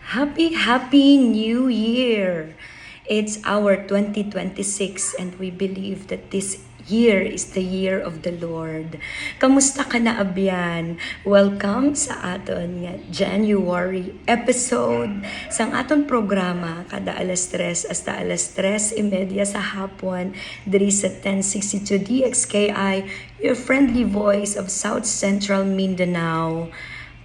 Happy New Year! It's our 2026 and we believe that this year is the year of the Lord. Kamusta ka na abyan? Welcome sa aton nga January episode sang aton programa kada alas 3 hasta alas 3:30 sa hapon diri sa 1062 DXKI, your friendly voice of South Central Mindanao.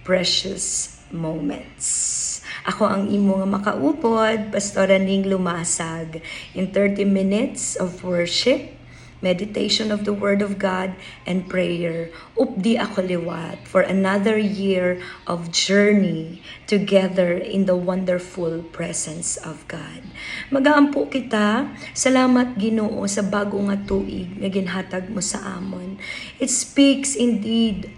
Precious moments. Ako ang imo nga makaupod, Pastora Ning Lumasag, in 30 minutes of worship, meditation of the Word of God, and prayer. Updi ako liwat for another year of journey together in the wonderful presence of God. Magaampo kita, salamat Ginoo sa bago nga tuig nga ginhatag mo sa amon. It speaks indeed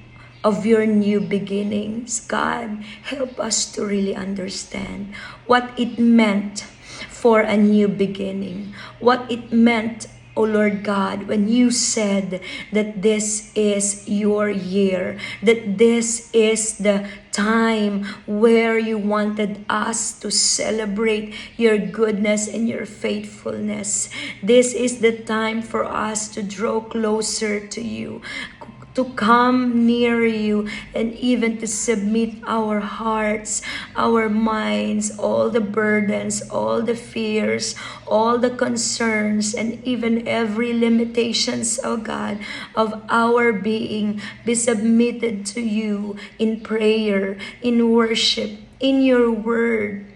of your new beginnings. God, help us to really understand what it meant for a new beginning. What it meant, O Lord God, when you said that this is your year, that this is the time where you wanted us to celebrate your goodness and your faithfulness. This is the time for us to draw closer to you, to come near you, and even to submit our hearts, our minds, all the burdens, all the fears, all the concerns, and even every limitations, oh God, of our being be submitted to you in prayer, in worship, in your word.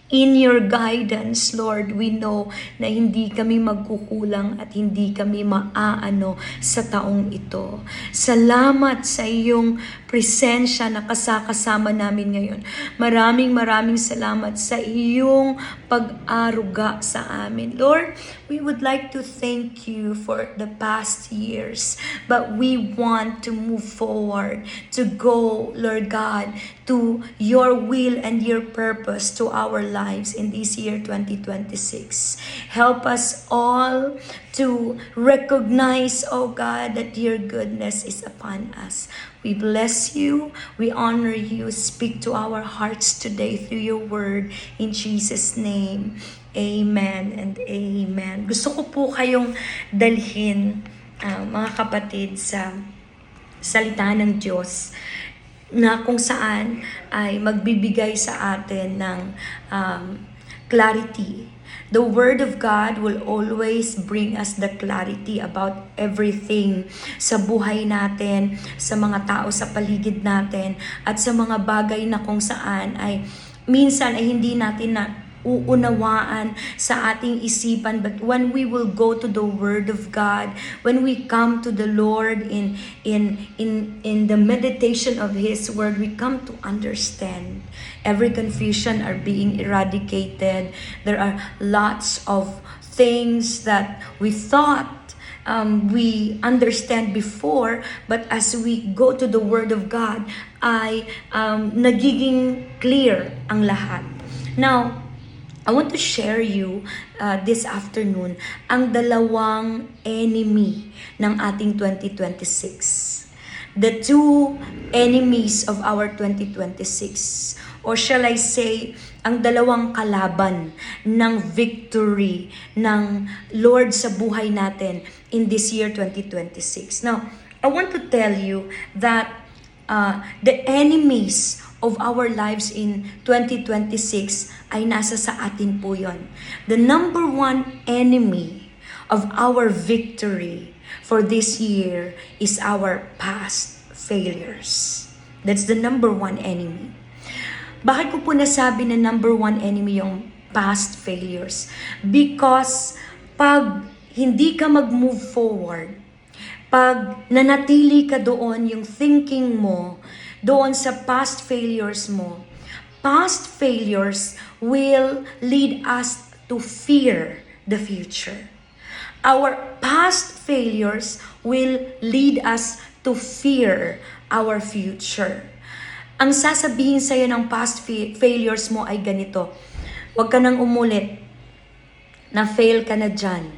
In your guidance, Lord, we know na hindi kami magkukulang at hindi kami maaano sa taong ito. Salamat sa iyong presensya na kasama namin ngayon. Maraming salamat sa iyong pag-aruga sa amin. Lord, we would like to thank you for the past years, but we want to move forward, to go, Lord God, to your will and your purpose to our lives in this year 2026. Help us all to recognize, oh God, that your goodness is upon us. We bless you, we honor you, speak to our hearts today through your word in Jesus' name. Amen and amen. Gusto ko po kayong dalhin, mga kapatid, sa salita ng Diyos na kung saan ay magbibigay sa atin ng clarity. The Word of God will always bring us the clarity about everything sa buhay natin, sa mga tao sa paligid natin, at sa mga bagay na kung saan ay minsan ay hindi natin na uunawaan sa ating isipan, but when we will go to the Word of God, when we come to the Lord in the meditation of His Word, we come to understand. Every confusion are being eradicated. There are lots of things that we thought we understand before, but as we go to the Word of God, ay nagiging clear ang lahat. Now, I want to share you this afternoon ang dalawang enemy ng ating 2026. The two enemies of our 2026. Or shall I say, ang dalawang kalaban ng victory ng Lord sa buhay natin in this year 2026. Now, I want to tell you that the enemies of our lives in 2026 ay nasa sa atin po yon. The number one enemy of our victory for this year is our past failures. That's the number one enemy. Bakit ko po nasabi na number one enemy yung past failures? Because pag hindi ka mag-move forward, pag nanatili ka doon yung thinking mo, doon sa past failures mo, past failures will lead us to fear the future. Our past failures will lead us to fear our future. Ang sasabihin sa'yo ng past failures mo ay ganito: huwag ka nang umulit, na-fail ka na dyan,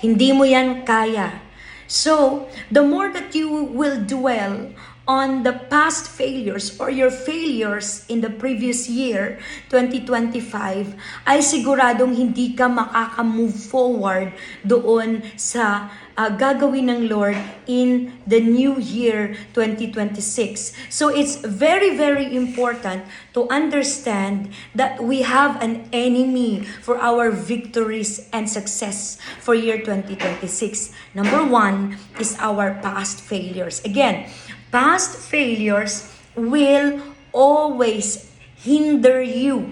hindi mo yan kaya. So, the more that you will dwell on the past failures or your failures in the previous year, 2025, ay siguradong hindi ka makaka-move forward doon sa gagawin ng Lord in the new year 2026. So it's very, very important to understand that we have an enemy for our victories and success for year 2026. Number one is our past failures. Again, past failures will always hinder you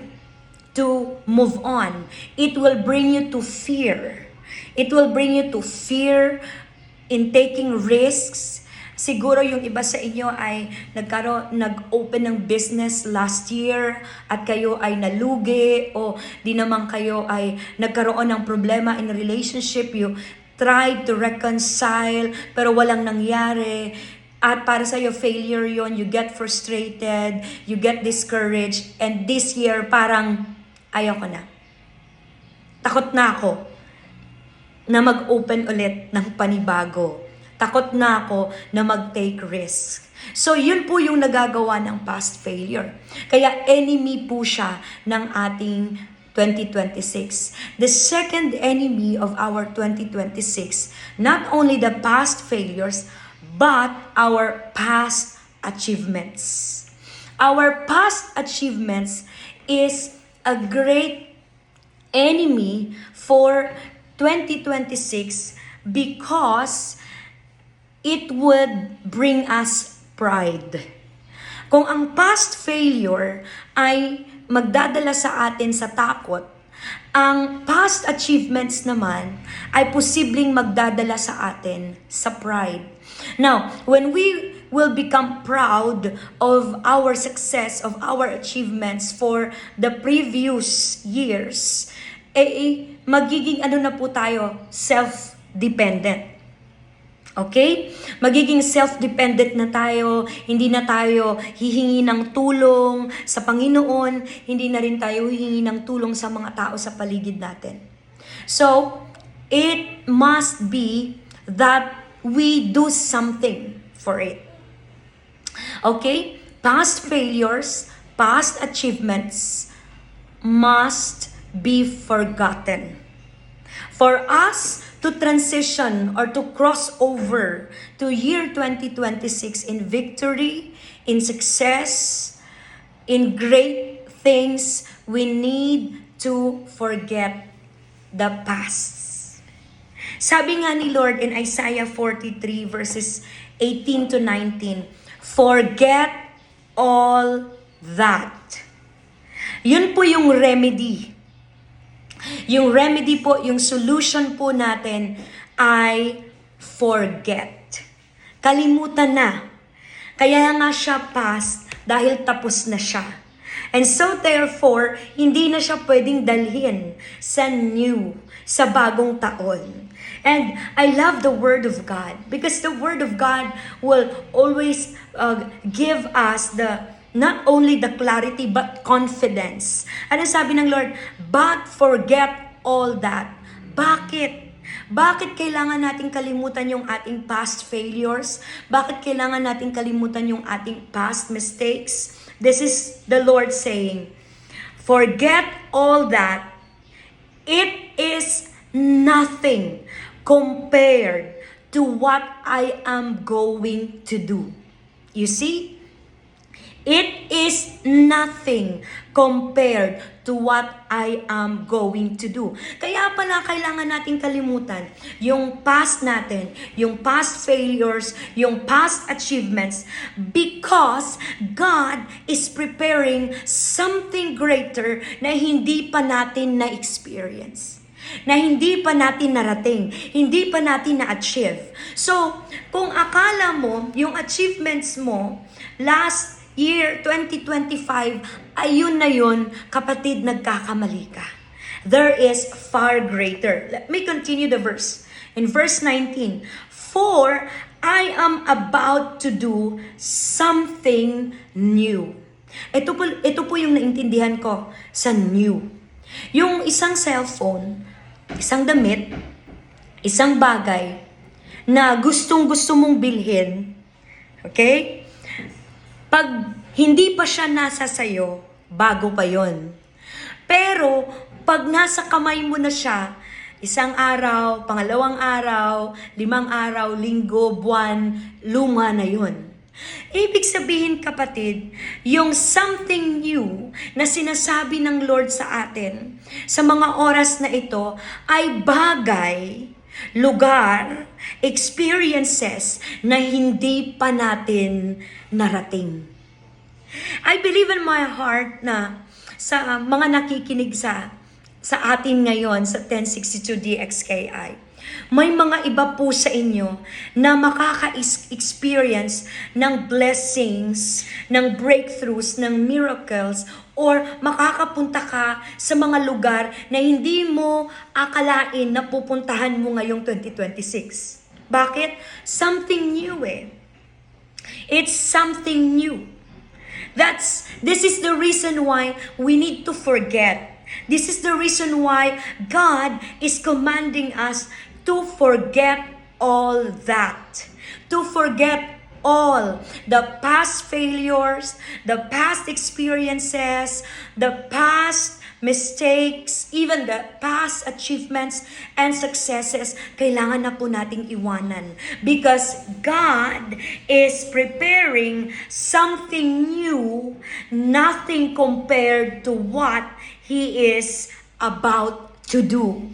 to move on. It will bring you to fear. It will bring you to fear in taking risks. Siguro yung iba sa inyo ay nag-open ng business last year at kayo ay nalugi o di naman kayo ay nagkaroon ng problema in relationship. You tried to reconcile pero walang nangyari. At para sa'yo, failure yon, you get frustrated, you get discouraged, and this year parang ayaw ko na. Takot na ako na mag-open ulit ng panibago. Takot na ako na mag-take risk. So, yun po yung nagagawa ng past failure. Kaya enemy po siya ng ating 2026. The second enemy of our 2026, not only the past failures, but our past achievements. Our past achievements is a great enemy for 2026 because it would bring us pride. Kung ang past failure ay magdadala sa atin sa takot, ang past achievements naman ay posibleng magdadala sa atin sa pride. Now, when we will become proud of our success, of our achievements for the previous years, magiging na po tayo, self-dependent. Okay? Magiging self-dependent na tayo, hindi na tayo hihingi ng tulong sa Panginoon, hindi na rin tayo hihingi ng tulong sa mga tao sa paligid natin. So, it must be that we do something for it. Okay? Past failures, past achievements must be forgotten. For us to transition or to cross over to year 2026 in victory, in success, in great things, we need to forget the past. Sabi nga ni Lord in Isaiah 43 verses 18 to 19, forget all that. Yun po yung remedy. Yung remedy po, yung solution po natin ay forget. Kalimutan na. Kaya nga siya past dahil tapos na siya. And so therefore, hindi na siya pwedeng dalhin sa new, sa bagong taon. And I love the Word of God because the Word of God will always give us not only the clarity but confidence. Ano sabi ng Lord? But forget all that. Bakit? Bakit kailangan nating kalimutan yung ating past failures? Bakit kailangan nating kalimutan yung ating past mistakes? This is the Lord saying, forget all that. It is nothing compared to what I am going to do. You see? It is nothing compared to what I am going to do. Kaya pala kailangan natin kalimutan yung past natin, yung past failures, yung past achievements because God is preparing something greater na hindi pa natin na-experience. Na hindi pa natin narating, hindi pa natin na-achieve. So, kung akala mo, yung achievements mo, last year 2025, ayun na yun, kapatid, nagkakamali ka. There is far greater. Let me continue the verse. In verse 19, for I am about to do something new. Ito po yung naintindihan ko sa new. Yung isang cellphone, isang damit, isang bagay na gustong-gusto mong bilhin, okay? Pag hindi pa siya nasa sayo, bago pa yon. Pero, pag nasa kamay mo na siya, isang araw, pangalawang araw, 5 araw, linggo, buwan, luma na yon. Ibig sabihin, kapatid, yung something new na sinasabi ng Lord sa atin sa mga oras na ito ay bagay, lugar, experiences na hindi pa natin narating. I believe in my heart na sa mga nakikinig sa atin ngayon sa 1062 DXKI, may mga iba po sa inyo na makaka-experience ng blessings, ng breakthroughs, ng miracles, or makakapunta ka sa mga lugar na hindi mo akalain na pupuntahan mo ngayong 2026. Bakit? Something new eh. It's something new. This is the reason why we need to forget. This is the reason why God is commanding us to forget all that. To forget all the past failures, the past experiences, the past mistakes, even the past achievements and successes. Kailangan na po nating iwanan. Because God is preparing something new, nothing compared to what He is about to do.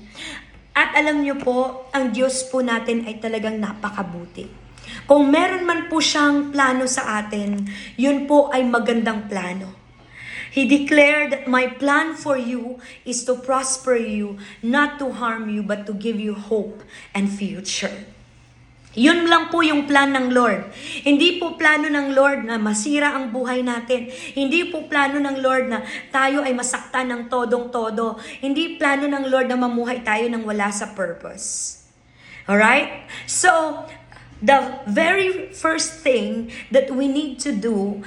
At alam niyo po, ang Diyos po natin ay talagang napakabuti. Kung meron man po siyang plano sa atin, yun po ay magandang plano. He declared that my plan for you is to prosper you, not to harm you, but to give you hope and future. Yun lang po yung plan ng Lord. Hindi po plano ng Lord na masira ang buhay natin. Hindi po plano ng Lord na tayo ay masaktan ng todong-todo. Hindi plano ng Lord na mamuhay tayo nang wala sa purpose. Alright? So, the very first thing that we need to do,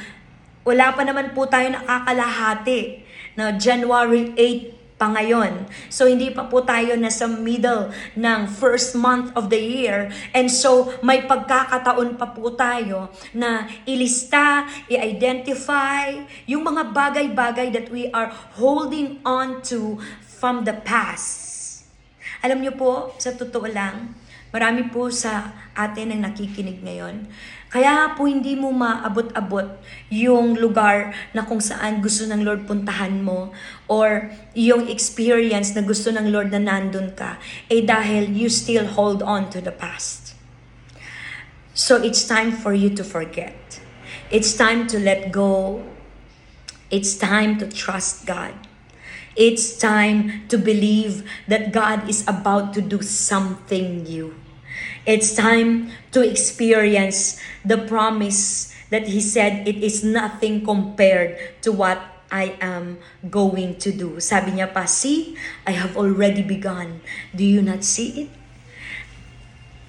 wala pa naman po tayo nakakalahati na January 8 pa ngayon. So, hindi pa po tayo nasa middle ng first month of the year. And so, may pagkakataon pa po tayo na ilista, i-identify yung mga bagay-bagay that we are holding on to from the past. Alam niyo po, sa totoo lang, marami po sa atin ang nakikinig ngayon. Kaya po hindi mo maabot-abot yung lugar na kung saan gusto ng Lord puntahan mo or yung experience na gusto ng Lord na nandun ka dahil you still hold on to the past. So it's time for you to forget. It's time to let go. It's time to trust God. It's time to believe that God is about to do something new. It's time to experience the promise that He said it is nothing compared to what I am going to do. Sabi niya pa, see, I have already begun. Do you not see it?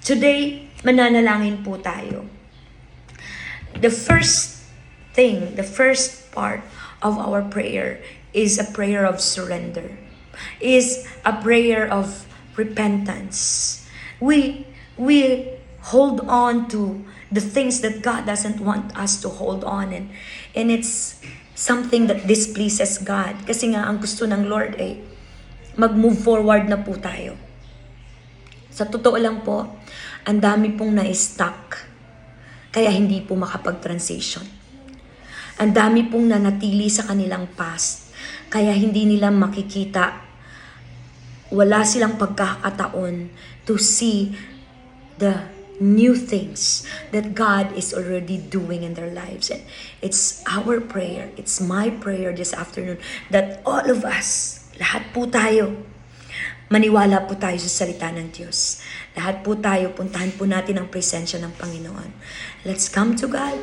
Today, mananalangin po tayo. The first thing, the first part of our prayer is a prayer of surrender. Is a prayer of repentance. We hold on to the things that God doesn't want us to hold on, and it's something that displeases God. Kasi nga ang gusto ng Lord ay mag-move forward na po tayo. Sa totoo lang po, ang dami pong na-stuck, kaya hindi po makapag-transition. Ang dami pong nanatili sa kanilang past, kaya hindi nila makikita, wala silang pagkakataon to see the new things that God is already doing in their lives. And it's our prayer, it's my prayer this afternoon that all of us, lahat po tayo, maniwala po tayo sa salita ng Diyos. Lahat po tayo, puntahan po natin ang presensya ng Panginoon. Let's come to God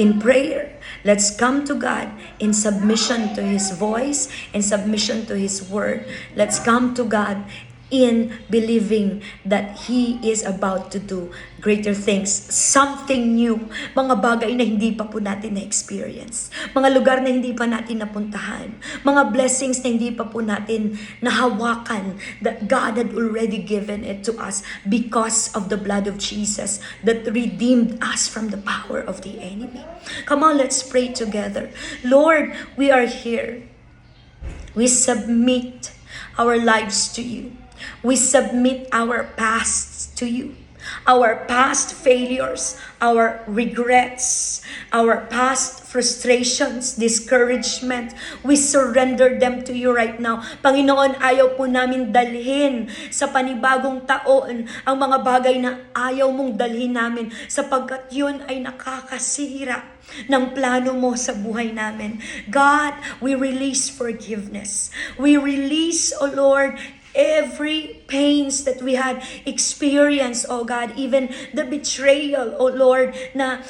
in prayer. Let's come to God in submission to His voice, in submission to His word. Let's come to God in believing that He is about to do greater things, something new, mga bagay na hindi pa po natin na-experience, mga lugar na hindi pa natin napuntahan, mga blessings na hindi pa po natin nahawakan, that God had already given it to us because of the blood of Jesus that redeemed us from the power of the enemy. Come on, let's pray together. Lord, we are here. We submit our lives to you. We submit our pasts to you. Our past failures, our regrets, our past frustrations, discouragement, we surrender them to you right now. Panginoon, ayaw po namin dalhin sa panibagong taon ang mga bagay na ayaw mong dalhin namin sapagkat yun ay nakakasira ng plano mo sa buhay namin. God, we release forgiveness. We release, O Lord, every pains that we had experienced, oh God, even the betrayal, oh Lord, na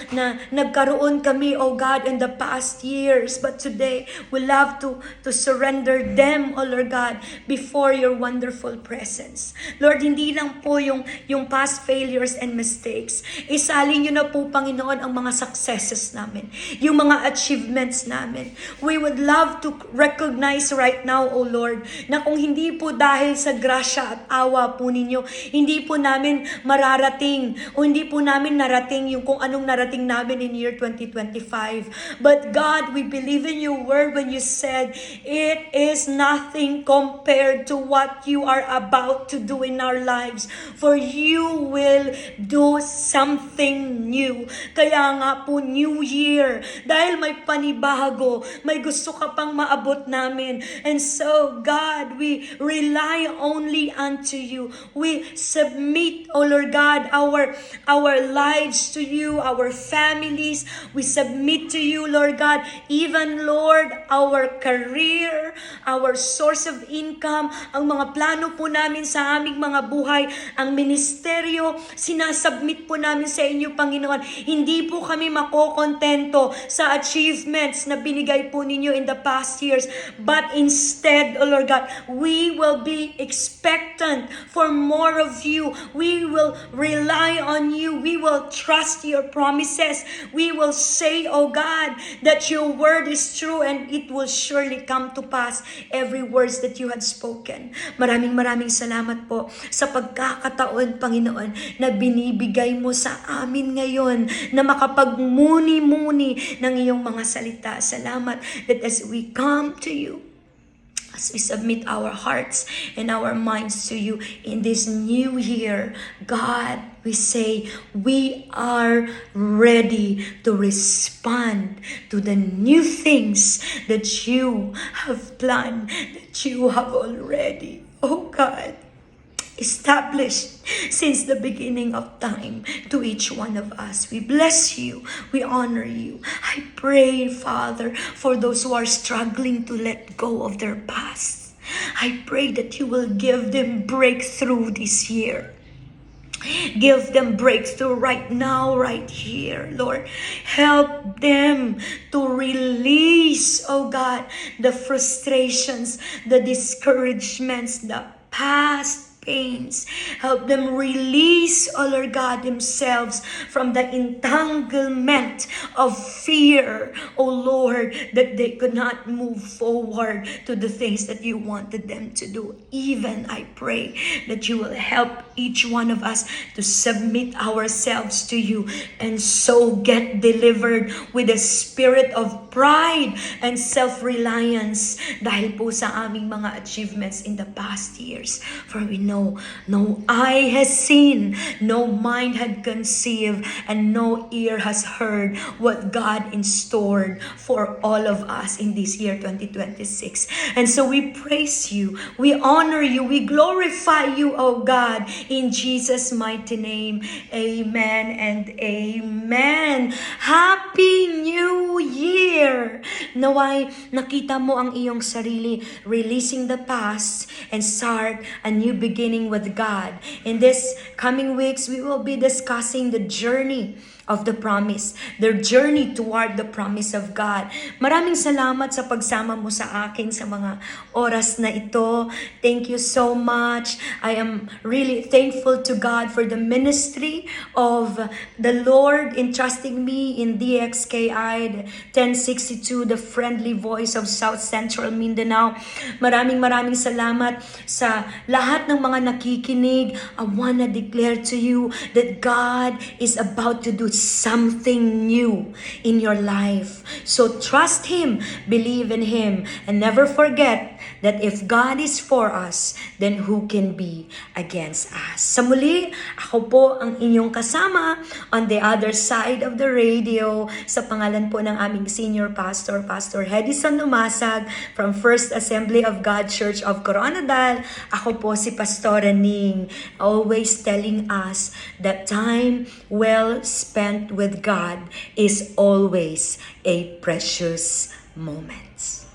nagkaroon kami, oh God, in the past years. But today, we love to surrender them, oh Lord God, before your wonderful presence. Lord, hindi lang po yung past failures and mistakes. Isalin niyo na po, Panginoon, ang mga successes namin, yung mga achievements namin. We would love to recognize right now, oh Lord, na kung hindi po dahil sa grasya at awa po ninyo, hindi po namin mararating o hindi po namin narating yung kung anong narating namin in year 2025. But God, we believe in your word when you said, it is nothing compared to what you are about to do in our lives. For you will do something new. Kaya nga po, New Year, dahil may panibago, may gusto ka pang maabot namin. And so, God, we rely only unto you. We submit, O Lord God, our lives to you, our families. We submit to you, Lord God, even, Lord, our career, our source of income, ang mga plano po namin sa aming mga buhay, ang ministeryo, sinasubmit po namin sa inyo, Panginoon. Hindi po kami makokontento sa achievements na binigay po ninyo in the past years, but instead, O Lord God, we will be expectant for more of you. We will rely on you. We will trust your promises. We will say, oh God, that your word is true and it will surely come to pass every words that you had spoken. Maraming salamat po sa pagkakataon, Panginoon, na binibigay mo sa amin ngayon na makapagmuni-muni ng iyong mga salita. Salamat that as we come to you, as we submit our hearts and our minds to you in this new year, God, we say we are ready to respond to the new things that you have planned, that you have already, oh God, established since the beginning of time to each one of us. We bless you. We honor you. I pray, Father, for those who are struggling to let go of their past. I pray that you will give them breakthrough this year. Give them breakthrough right now, right here, Lord. Help them to release, oh God, the frustrations, the discouragements, the past pains. Help them release, oh Lord God, themselves from the entanglement of fear, oh Lord, that they could not move forward to the things that you wanted them to do. Even I pray that you will help each one of us to submit ourselves to you and so get delivered with a spirit of pride and self-reliance dahil po sa aming mga achievements in the past years. For we know no eye has seen, no mind had conceived, and no ear has heard what God in stored for all of us in this year 2026. And so we praise you, we honor you, we glorify you, oh God, in Jesus' mighty name. Amen and amen. Happy New Year! Naway nakita mo ang iyong sarili releasing the past and start a new beginning with God. In this coming weeks, we will be discussing the journey of the promise, their journey toward the promise of God. Maraming salamat sa pagsama mo sa akin sa mga oras na ito. Thank you so much. I am really thankful to God for the ministry of the Lord entrusting me in DXKI 1062, the friendly voice of South Central Mindanao. Maraming salamat sa lahat ng mga nakikinig. I wanna declare to you that God is about to do something new in your life. So trust Him, believe in Him, and never forget that if God is for us, then who can be against us? Sa muli, ako po ang inyong kasama on the other side of the radio sa pangalan po ng aming senior pastor, Pastor Hedison Lumasag from First Assembly of God Church of Coronadal. Ako po si Pastora Ning, always telling us that time well spent with God is always a precious moment.